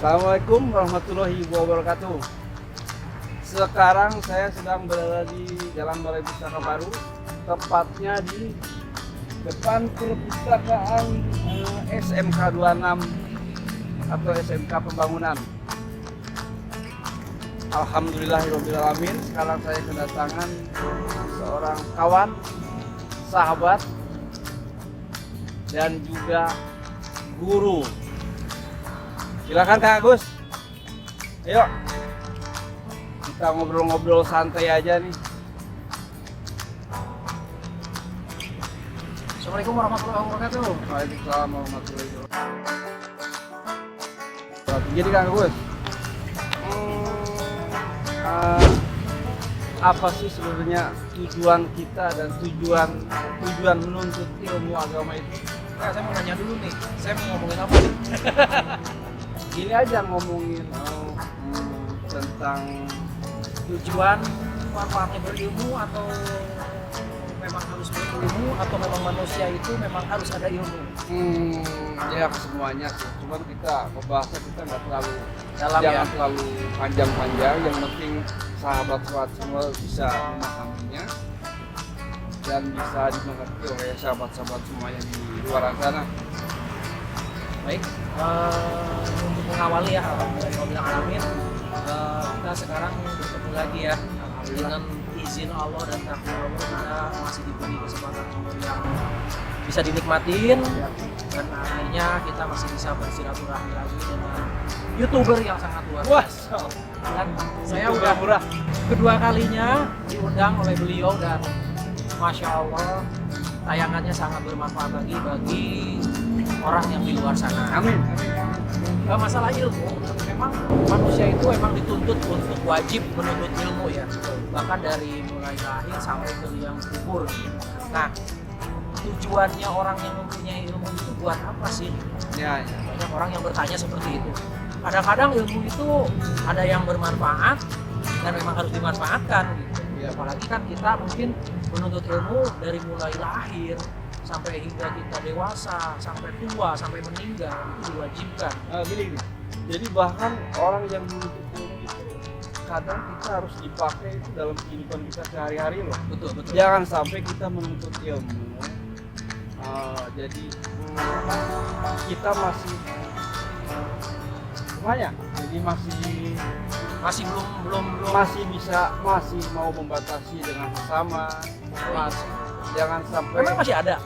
Assalamualaikum warahmatullahi wabarakatuh. Sekarang saya sedang berada di Jalan Balai Pustaka Baru, tepatnya di depan perpustakaan SMK 26 atau SMK Pembangunan. Alhamdulillahirobbilalamin, sekarang saya kedatangan seorang kawan, sahabat, dan juga guru. Silakan Kak Agus. Ayo. Kita ngobrol-ngobrol santai aja nih. Assalamualaikum warahmatullahi wabarakatuh. Waalaikumsalam warahmatullahi wabarakatuh. Jadi Kak Agus, apa sih sebenarnya tujuan kita dan tujuan menuntut ilmu agama itu? Nah, saya mau nanya dulu nih, saya mau ngomongin apa nih? Gini aja ngomongin tentang Tujuan manfaatnya berilmu atau memang harus berilmu atau memang manusia itu memang harus ada ilmu? Ya semuanya sih. Cuman kita ngebahasnya kita nggak terlalu Dalam jangan ya? terlalu panjang-panjang. Yang penting sahabat-sahabat semua bisa memahaminya dan bisa dimengerti oleh sahabat-sahabat semua yang di luar sana. Baik, untuk mengawali ya, alhamdulillah alamin, kita sekarang bertemu lagi ya dengan izin Allah dan takdir Allah, kita masih diberi kesempatan yang bisa dinikmatin dan akhirnya kita masih bisa bersilaturahmi lagi dengan YouTuber yang sangat luar biasa. Dan saya udah murah. kedua kalinya diundang oleh beliau dan Masya Allah tayangannya sangat bermanfaat bagi orang yang di luar sana. Amin. Gak masalah ilmu, memang manusia itu memang dituntut untuk wajib menuntut ilmu ya, bahkan dari mulai lahir sampai ke liang kubur. Nah, tujuannya orang yang mempunyai ilmu itu buat apa sih? Ya. Banyak orang yang bertanya seperti itu. Kadang-kadang ilmu itu ada yang bermanfaat dan memang harus dimanfaatkan gitu. Ya. Apalagi kan kita mungkin menuntut ilmu dari mulai lahir sampai hingga kita dewasa, sampai tua, sampai meninggal, itu diwajibkan. Gini. Jadi bahkan orang yang menuntut ilmu itu kadang kita harus dipakai itu dalam kehidupan kita sehari-hari loh. Betul. Jangan sampai kita menuntut ilmu jadi kita masih jadi Masih belum masih mau membatasi dengan sesama, masih jangan sampai memang masih ada.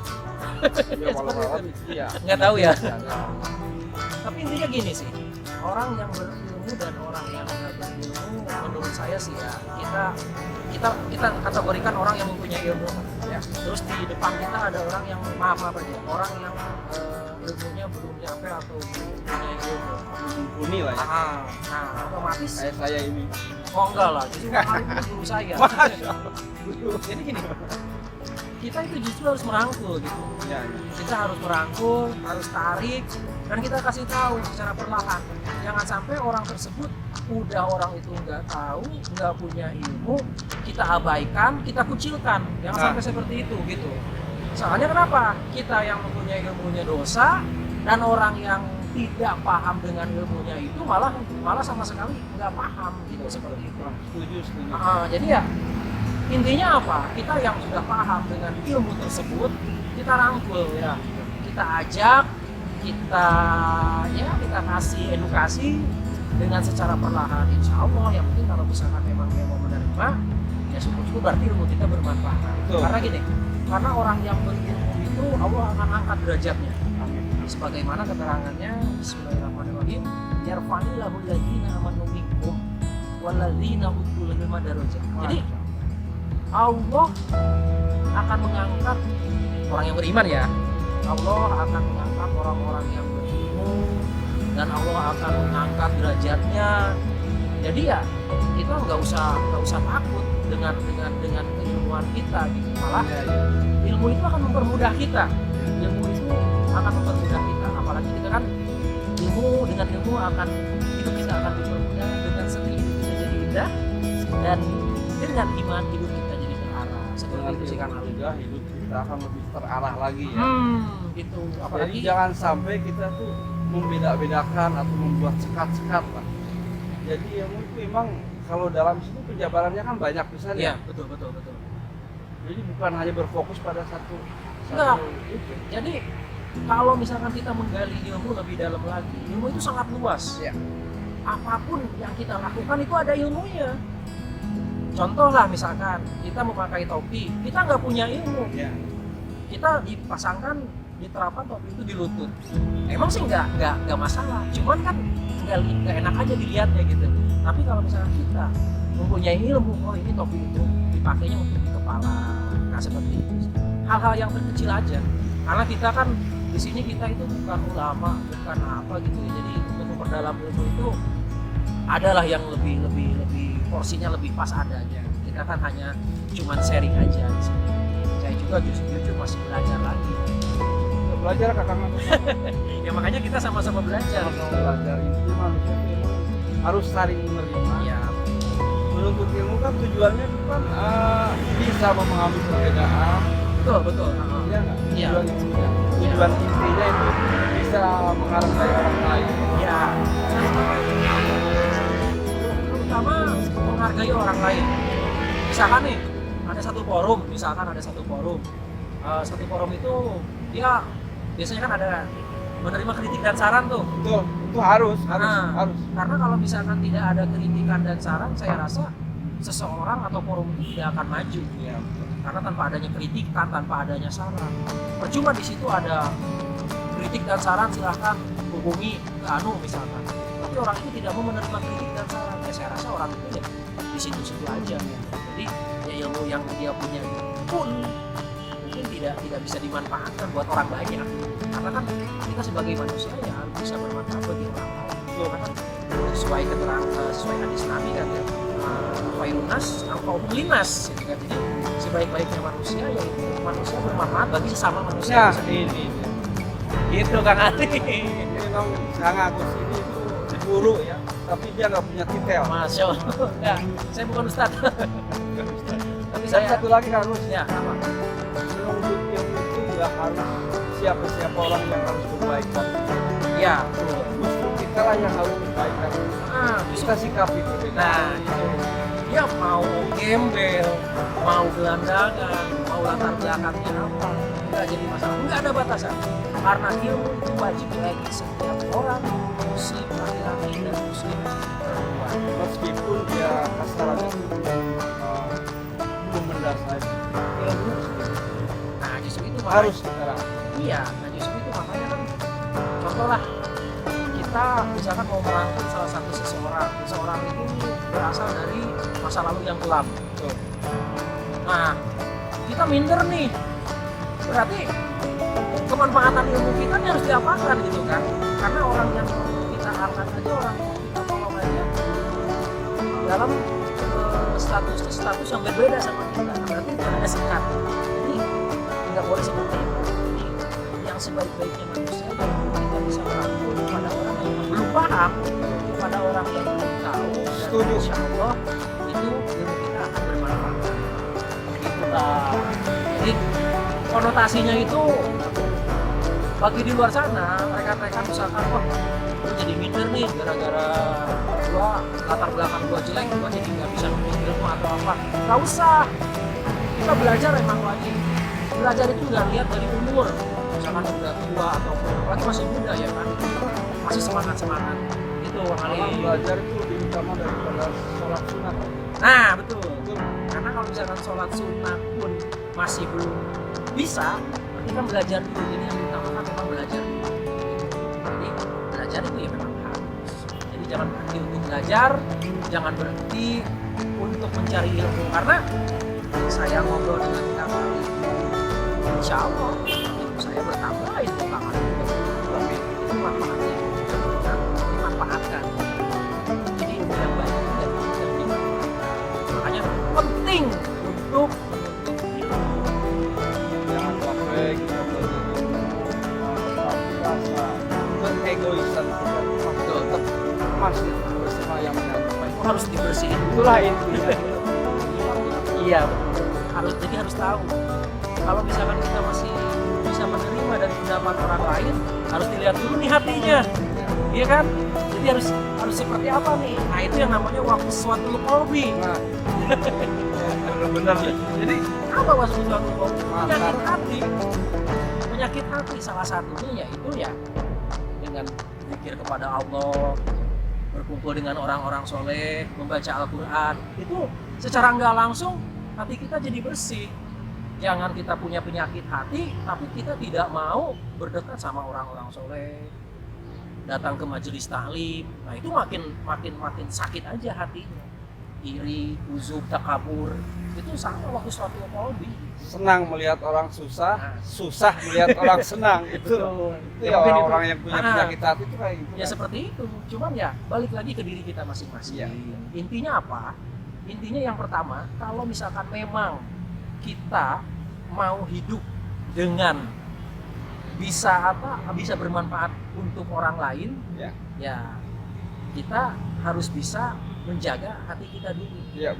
ya walau iya Nggak tahu ya. masih ada. Tapi intinya gini sih, orang yang berilmu dan orang yang nggak berilmu, menurut saya sih ya kita kategorikan orang yang mempunyai ilmu ya. Terus di depan kita ada orang yang orang yang ilmunya belum nyampe atau belum punya ilmu. Mumpuni lah ya. Nah, otomatis Saya ini. oh enggak lah, justru kemarin itu guru saya. Jadi gini, kita itu justru harus merangkul gitu. Ya. Kita harus merangkul, harus tarik, dan kita kasih tahu secara perlahan. Jangan sampai orang tersebut orang itu nggak tahu, nggak punya ilmu, kita abaikan, kita kucilkan. Jangan sampai seperti itu gitu. Soalnya kenapa? Kita yang mempunyai ilmunya dosa, dan orang yang tidak paham dengan ilmunya itu malah sama sekali nggak paham gitu seperti itu. Setuju. Jadi ya intinya apa? Kita yang sudah paham dengan ilmu tersebut, kita rangkul ya, kita ajak, kita kasih edukasi dengan secara perlahan. Insya Allah yang penting kalau misalkan memang dia mau menerima, ya syukur-syukur berarti ilmu kita bermanfaat. Betul. Karena gini, karena orang yang berilmu itu Allah akan angkat derajatnya. Sebagaimana keterangannya Bismillahirrahmanirrahim, yarfa'illahu alladziina amanu minkum walladziina utul ilma darajat. Jadi Allah akan mengangkat orang yang beriman ya. Allah akan mengangkat orang-orang yang berilmu dan Allah akan mengangkat derajatnya. Jadi ya kita nggak usah takut dengan keilmuan kita gitu. Malah ilmu itu akan mempermudah kita. Ilmu itu akan mempermudah kita. Apalagi kita kan dengan ilmu akan hidup kita akan dipermudah, dengan seni hidup kita jadi indah, dan dengan iman hidup kita jadi terarah. Seperti itu sih kan. Hidup kita akan lebih terarah lagi ya. Gitu. Apalagi Jadi jangan sampai kita tuh membeda-bedakan atau membuat sekat-sekat lah. Jadi ilmu itu memang kalau dalam situ penjabarannya kan banyak Iya, misalnya. betul. Jadi bukan hanya berfokus pada satu Enggak. itu. Jadi kalau misalkan kita menggali ilmu lebih dalam lagi, ilmu itu sangat luas. Ya. Apapun yang kita lakukan itu ada ilmunya. Contoh lah misalkan kita memakai topi, kita nggak punya ilmu, Ya. kita dipasangkan, diterapkan topi itu di lutut. Emang sih nggak masalah, cuman kan nggak enak aja dilihatnya gitu. Tapi kalau misalkan kita mempunyai ilmu, oh ini topi itu dipakainya untuk di kepala, nah seperti itu. Hal-hal yang terkecil aja, karena kita kan di sini kita itu bukan ulama, bukan apa gitu ya. Jadi untuk memperdalam ilmu itu adalah yang lebih porsinya lebih pas adanya. Kita kan hanya cuman sharing aja di sini. Saya juga jujur masih belajar lagi. Belajar kakak Ya makanya kita sama-sama belajar. belajar itu manusia itu harus saling menerima. Ya, Menuntut ilmu kan tujuannya bukan bisa memahami perbedaan. betul. Ya nggak? Iya. Tujuan intinya. Tujuan intinya itu bisa menghargai orang lain. Ya. Terutama menghargai orang lain. Misalkan nih, ada satu forum. Satu forum itu dia biasanya kan ada menerima kritik dan saran tuh. Betul, itu harus. Karena kalau misalkan tidak ada kritikan dan saran, saya rasa seseorang atau forum itu tidak akan maju. Ya. Karena tanpa adanya kritikan, tanpa adanya saran, percuma di situ ada kritik dan saran, silahkan hubungi ke Anu misalkan. Tapi orang itu tidak mau menerima kritik dan saran, ya saya rasa orang itu ya di situ-situ aja. Jadi ya ilmu yang dia punya pun mungkin tidak bisa dimanfaatkan buat orang banyak. Karena kan kita sebagai manusia ya harus bisa bermanfaat bagi orang lain. Karena sesuai hadis Nabi kan ya, Fairunas angkau linas gitu kan. Jadi sebaik-baiknya manusia yaitu manusia bermanfaat bagi sesama manusia. Ya, ini. Gitu Kang Ali. Ini memang Kang Agus ini itu guru ya, tapi dia nggak punya titel. Masya Allah. Ya, saya bukan ustad. Tapi Dan saya satu lagi Kang Agus, ya apa? menuntut ilmu itu nggak harus siapa orang yang harus berbaikan. Ya, betul. Justru kita lah yang harus berbaikan. Kita sikapi perbedaan. Nah, itu. Ya mau gembel, mau gelandangan, mau latar belakangnya apa, nggak jadi masalah, nggak ada batasan. Karena ilmu itu wajib bagi setiap orang, muslim laki-laki dan muslim perempuan. Meskipun dia kasarannya itu belum mendasari ilmu, Nah justru itu harus kita lakukan. Iya, nah justru itu makanya kan contoh lah kita misalkan mau merangkul salah satu seseorang itu berasal dari masa lalu yang kelam. Tuh. Nah kita minder nih, berarti kemanfaatan ilmu kita ini harus diapakan gitu kan? Karena orang yang kita angkat aja, orang yang kita tolong aja dalam status yang berbeda sama kita, berarti itu ada sekat. Jadi nggak boleh seperti itu. Jadi yang sebaik-baiknya manusia kita bisa merangkul kepada orang yang belum paham, kepada orang yang belum tahu. Dan Setuju. insya Allah itu ilmu kita akan bermanfaat. Itulah. Jadi konotasinya itu bagi di luar sana, rekan-rekan misalkan, wah gue jadi minder nih gara-gara gua latar belakang gua jelek, gua jadi nggak bisa nuntut ilmu atau apa. Nggak usah, kita belajar emang wajib. Belajar itu nggak lihat dari umur, misalkan udah tua atau apalagi masih muda ya kan, masih semangat itu Malah kali. belajar itu lebih utama daripada sholat sunat. Nah betul, karena kalau misalkan sholat sunnah pun masih belum bisa, berarti kan belajar dulu. Jadi yang diutamakan memang belajar dulu. Jadi belajar itu ya memang harus. Jadi jangan berhenti untuk belajar, jangan berhenti untuk mencari ilmu. Karena saya ngobrol dengan Kang Ali, insya Allah ilmu saya bertambah, itu Kang Ali juga bertambah. Itu manfaatnya, benar-benar dimanfaatkan. Jadi ilmu yang baik itu yang dimanfaatkan. Makanya penting untuk menuntut ilmu. Jangan sampai kita belajar rasa keegoisan kita tetap masih bersama yang menyampaikan. Itu harus dibersihin. Itulah intinya. Iya, betul. Harus tahu. Kalau misalkan kita masih bisa menerima dari pendapat orang lain, harus dilihat dulu nih hatinya, iya kan? Jadi harus seperti apa nih? Nah itu yang namanya waswasul qalbi. Nah, benar-benar. Jadi apa waswasul qalbi? Penyakit hati. Penyakit hati salah satunya yaitu ya dengan berpikir kepada Allah, berkumpul dengan orang-orang soleh, membaca Al-Quran, itu secara nggak langsung hati kita jadi bersih. Jangan kita punya penyakit hati, tapi kita tidak mau berdekat sama orang-orang soleh, datang ke majelis taklim. Nah itu makin sakit aja hatinya. Iri, uzub, takabur, itu sama waktu suatu qalbi. Senang melihat orang susah, susah melihat orang senang. Itu ya orang-orang yang punya penyakit hati itu kayak gitu. Ya kan? Seperti itu. Cuman ya balik lagi ke diri kita masing-masing. Ya. Intinya apa? Intinya yang pertama, kalau misalkan memang kita mau hidup dengan bisa bermanfaat untuk orang lain, ya kita harus bisa menjaga hati kita dulu. Ya.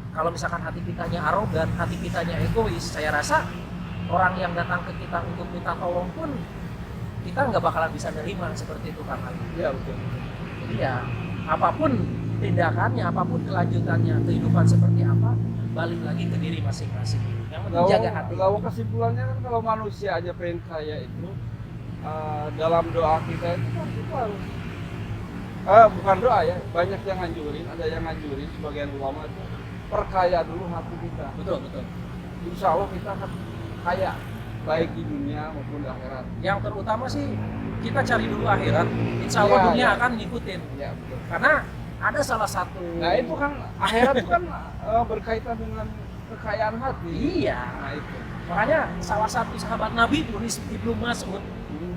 Kalau misalkan hati kitanya arogan, hati kitanya egois, saya rasa orang yang datang ke kita untuk minta tolong pun kita nggak bakalan bisa nerima seperti itu Kang Ali. Iya betul. Jadi ya apapun tindakannya, apapun kelanjutannya, kehidupan seperti apa, balik lagi ke diri masing-masing. Yang penting jaga hati. Kalau kesimpulannya kan kalau manusia aja pengen kaya itu dalam doa kita itu kan kita harus bukan doa ya, banyak yang nganjurin, ada yang nganjurin sebagian ulama itu perkaya dulu hati kita. Betul. Insya Allah kita akan kaya baik di dunia maupun di akhirat. Yang terutama sih kita cari dulu akhirat, insya Allah dunia akan ngikutin. Ya betul. Karena ada salah satu. Nah itu kan akhirat itu kan berkaitan dengan kekayaan hati. Iya. Nah itu. Makanya salah satu sahabat Nabi Ibnu Mas'ud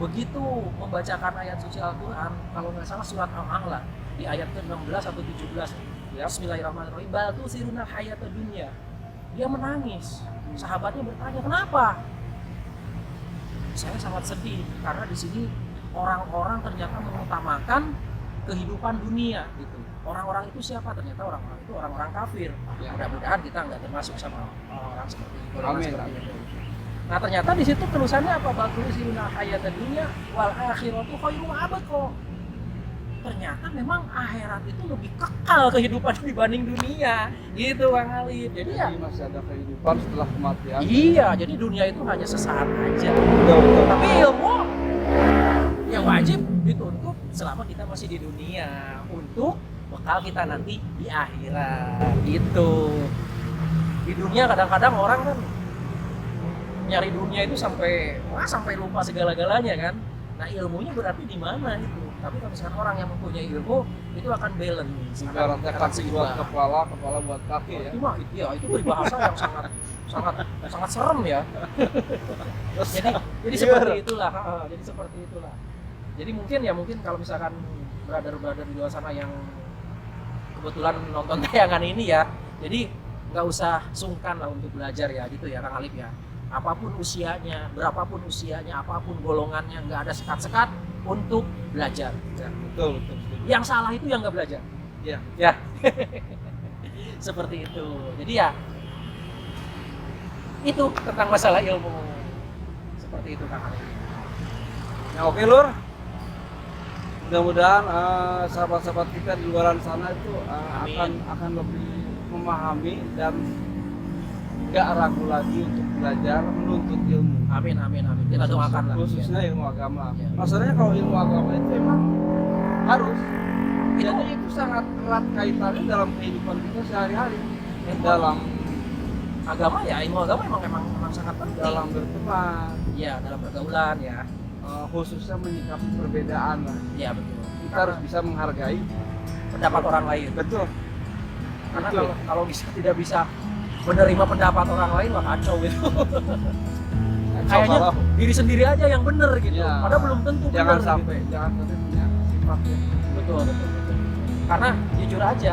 begitu membacakan ayat suci Al-Quran, kalau nggak salah surat Al-A'la di ayat ke-16 atau 17. Ya. Bismillahirrahmanirrahim. Bal tusiruna hayata dunya. Dia menangis. Sahabatnya bertanya, "Kenapa?" Saya sangat sedih karena di sini orang-orang ternyata mengutamakan kehidupan dunia gitu. Orang-orang itu siapa? Ternyata orang-orang itu orang-orang kafir. Ya. Mudah-mudahan kita nggak termasuk sama orang-orang seperti itu. Amin. Nah ternyata di situ tulisannya apa? Bagus siruna hayata dunya wal akhiratu khairu abqa. Ternyata memang akhirat itu lebih kekal kehidupan dibanding dunia, gitu Bang Ali. Jadi ya masih ada kehidupan setelah kematian. Iya, jadi dunia itu hanya sesaat aja. Betul. Tapi ilmu yang wajib dituntut selama kita masih di dunia untuk bekal kita nanti di akhirat. Gitu. Di dunia kadang-kadang orang kan nyari dunia itu sampai lupa segala-galanya kan. Nah ilmunya berarti di mana itu? Tapi kalau misalkan orang yang mempunyai ilmu itu akan balance. Ibaratnya kaki buat kepala, kepala buat kaki ya. Itu mah itu peribahasa yang sangat serem ya. jadi seperti itulah. Jadi seperti itulah. Jadi mungkin kalau misalkan brother-brother di luar sana yang kebetulan nonton tayangan ini ya, jadi nggak usah sungkan lah untuk belajar ya gitu ya Kang Alif ya. Apapun usianya, berapapun usianya, apapun golongannya, nggak ada sekat-sekat untuk belajar. Ya, betul. Yang salah itu yang nggak belajar. Ya. Seperti itu. Jadi ya itu tentang masalah ilmu. Seperti itu Kang Ali. Nah, oke Lur. Mudah-mudahan sahabat-sahabat kita di luar sana itu akan lebih memahami dan nggak ragu lagi untuk belajar menuntut ilmu. Amin. Kita doakan lah. Khususnya ilmu agama. Masalahnya kalau ilmu agama itu memang harus. Jadi itu sangat erat kaitannya dalam kehidupan kita sehari-hari. Dalam agama ya, ilmu agama memang sangat penting. Dalam berteman. Iya, dalam pergaulan ya. Khususnya menyikapi perbedaan lah. Iya betul. Kita harus bisa menghargai pendapat orang lain. Betul. Karena kalau tidak bisa menerima pendapat orang lain mah kacau gitu. Kayaknya diri sendiri aja yang benar gitu. Ya, padahal belum tentu benar. Jangan sampai punya sifatnya. Betul. Karena jujur aja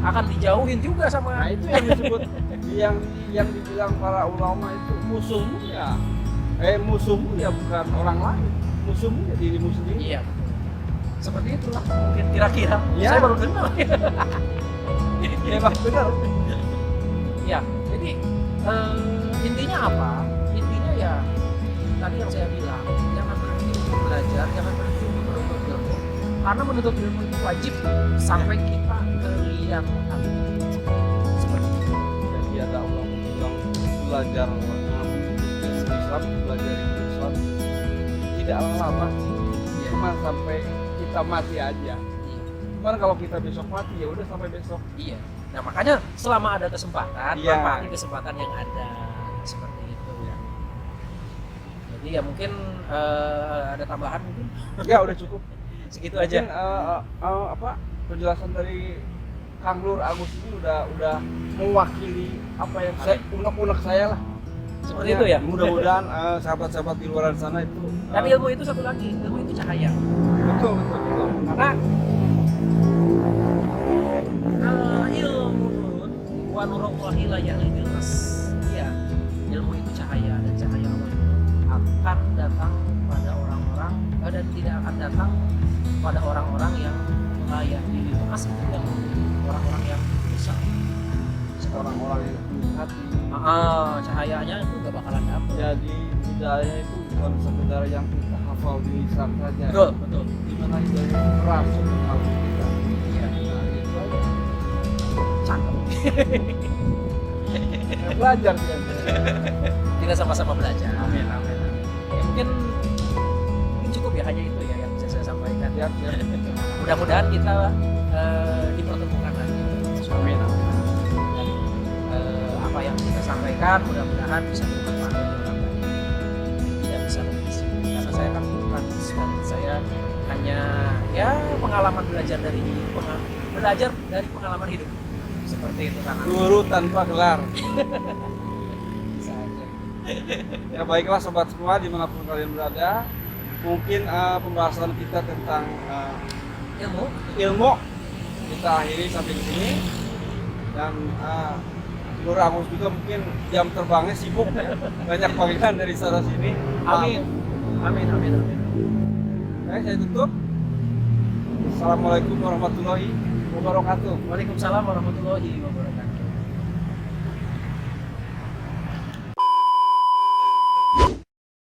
akan dijauhin juga sama. Nah itu yang disebut yang dibilang para ulama itu musuhmu ya bukan orang lain, musuhmu ya dirimu sendiri. Iya. Seperti itulah mungkin kira-kira. Ya. Saya baru dengar. Ya bang benar. Ya, jadi intinya apa? Intinya ya tadi yang saya bilang, belajar, jangan berhenti untuk menuntut ilmu. Karena menuntut ilmu itu wajib sampai kita keliang hati. Seperti itu. Jadi ada Allah bilang belajar Islam, belajar Islam tidaklah lama, cuma sampai kita mati aja. Iya. Cuman kalau kita besok mati ya udah sampai besok. Iya. Nah makanya selama ada kesempatan, Iya. manfaati kesempatan yang ada seperti itu. Iya. Jadi ya mungkin ada tambahan mungkin Ya udah cukup. segitu aja. Mungkin apa penjelasan dari Kang Nur Agus ini udah mewakili apa yang saya unek-unek saya lah. Seperti itu ya. Mudah-mudahan sahabat-sahabat di luar sana itu. Dan ilmu itu satu lagi, ilmu itu cahaya. Betul. Karena ilmu nurun wa nurullahi la yahlil nas. Iya, ilmu itu cahaya dan cahaya Allah itu akan datang pada orang-orang dan tidak akan datang pada orang-orang yang layak nas, yang orang-orang yang besar. Orang-orang yang hati. Cahayanya itu gak bakalan dapet. Jadi hidayah itu bukan sekedar yang kita hafal di lisan saja. Betul. Dimana hidayah itu merasuk ke hati kita. Iya. Nah, itu aja. Cakep. Ya, belajar dia. Kita sama-sama belajar. Amin. Ya, mungkin cukup ya, hanya itu ya yang bisa saya sampaikan. Siap. Mudah-mudahan kita dipertemukan lagi. Amin. Dan apa yang kita sampaikan mudah-mudahan bisa bermanfaat bagi orang lain. Tidak bisa lebih di sini. Karena saya kan bukan dan saya hanya ya pengalaman belajar dari pengalaman hidup. Seperti itu kan. Guru tanpa gelar. Bisa aja. Ya baiklah sobat semua dimanapun kalian berada. Mungkin pembahasan kita tentang ilmu kita akhiri sampai di sini. Dan Nur Agus juga mungkin jam terbangnya sibuk ya. Banyak panggilan dari sana sini. Amin. Saya tutup. Assalamualaikum warahmatullahi wabarakatuh. Waalaikumsalam warahmatullahi wabarakatuh.